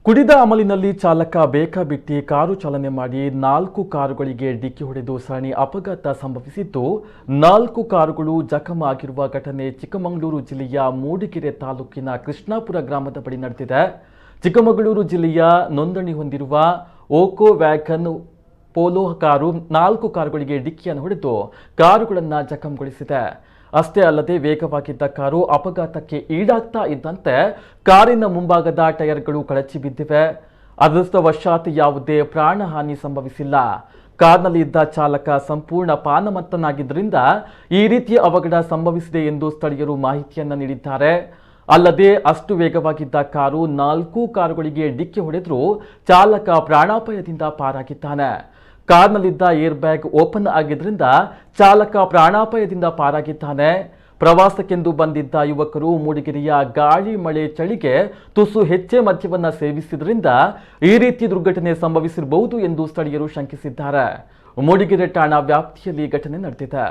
ಕುಡಿದ ಅಮಲಿನಲ್ಲಿ ಚಾಲಕ ಬೇಕಾಬಿಟ್ಟಿ ಕಾರು ಚಾಲನೆ ಮಾಡಿ 4 ಕಾರುಗಳಿಗೆ ಡಿಕ್ಕಿ ಹೊಡೆದು ಸರಣಿ ಅಪಘಾತ ಸಂಭವಿಸಿದ್ದು 4 ಕಾರುಗಳು ಜಖಂ ಆಗಿರುವ ಘಟನೆ ಚಿಕ್ಕಮಗಳೂರು ಜಿಲ್ಲೆಯ ಮೂಡಿಗೆರೆ ತಾಲೂಕಿನ ಕೃಷ್ಣಾಪುರ ಗ್ರಾಮದ ಬಳಿ ನಡೆದಿದೆ. ಚಿಕ್ಕಮಗಳೂರು ಜಿಲ್ಲೆಯ ನೋಂದಣಿ ಹೊಂದಿರುವ ಓಕೋ ವ್ಯಾಗನ್ ಪೋಲೋ ಕಾರು 4 ಕಾರುಗಳಿಗೆ ಡಿಕ್ಕಿಯನ್ನು ಹೊಡೆದು ಕಾರುಗಳನ್ನು ಜಖಂಗೊಳಿಸಿದೆ. ಅಷ್ಟೇ ಅಲ್ಲದೆ ವೇಗವಾಗಿದ್ದ ಕಾರು ಅಪಘಾತಕ್ಕೆ ಈಡಾಗ್ತಾ ಇದ್ದಂತೆ ಕಾರಿನ ಮುಂಭಾಗದ ಟೈರ್ಗಳು ಕಳಚಿ ಬಿದ್ದಿವೆ. ಅದೃಷ್ಟವಶಾತ್ ಯಾವುದೇ ಪ್ರಾಣಹಾನಿ ಸಂಭವಿಸಿಲ್ಲ. ಕಾರ್ನಲ್ಲಿ ಇದ್ದ ಚಾಲಕ ಸಂಪೂರ್ಣ ಪಾನಮತ್ತನಾಗಿದ್ದರಿಂದ ಈ ರೀತಿಯ ಅವಘಡ ಸಂಭವಿಸಿದೆ ಎಂದು ಸ್ಥಳೀಯರು ಮಾಹಿತಿಯನ್ನು ನೀಡಿದ್ದಾರೆ. ಅಲ್ಲದೆ ಅಷ್ಟು ವೇಗವಾಗಿದ್ದ ಕಾರು 4 ಕಾರುಗಳಿಗೆ ಡಿಕ್ಕಿ ಹೊಡೆದರೂ ಚಾಲಕ ಪ್ರಾಣಾಪಾಯದಿಂದ ಪಾರಾಗಿದ್ದಾನೆ. ಕಾರ್ನಲ್ಲಿದ್ದ ಏರ್ ಬ್ಯಾಗ್ ಓಪನ್ ಆಗಿದ್ದರಿಂದ ಚಾಲಕ ಪ್ರಾಣಾಪಾಯದಿಂದ ಪಾರಾಗಿದ್ದಾನೆ. ಪ್ರವಾಸಕ್ಕೆಂದು ಬಂದಿದ್ದ ಯುವಕರು ಮೂಡಿಗೆರೆಯ ಗಾಳಿ ಮಳೆ ಚಳಿಗೆ ತುಸು ಹೆಚ್ಚೆ ಮದ್ಯವನ್ನು ಸೇವಿಸಿದ್ರಿಂದ ಈ ರೀತಿ ದುರ್ಘಟನೆ ಸಂಭವಿಸಿರಬಹುದು ಎಂದು ಸ್ಥಳೀಯರು ಶಂಕಿಸಿದ್ದಾರೆ. ಮೂಡಿಗೆರೆ ಠಾಣಾ ವ್ಯಾಪ್ತಿಯಲ್ಲಿ ಘಟನೆ ನಡೆದಿದೆ.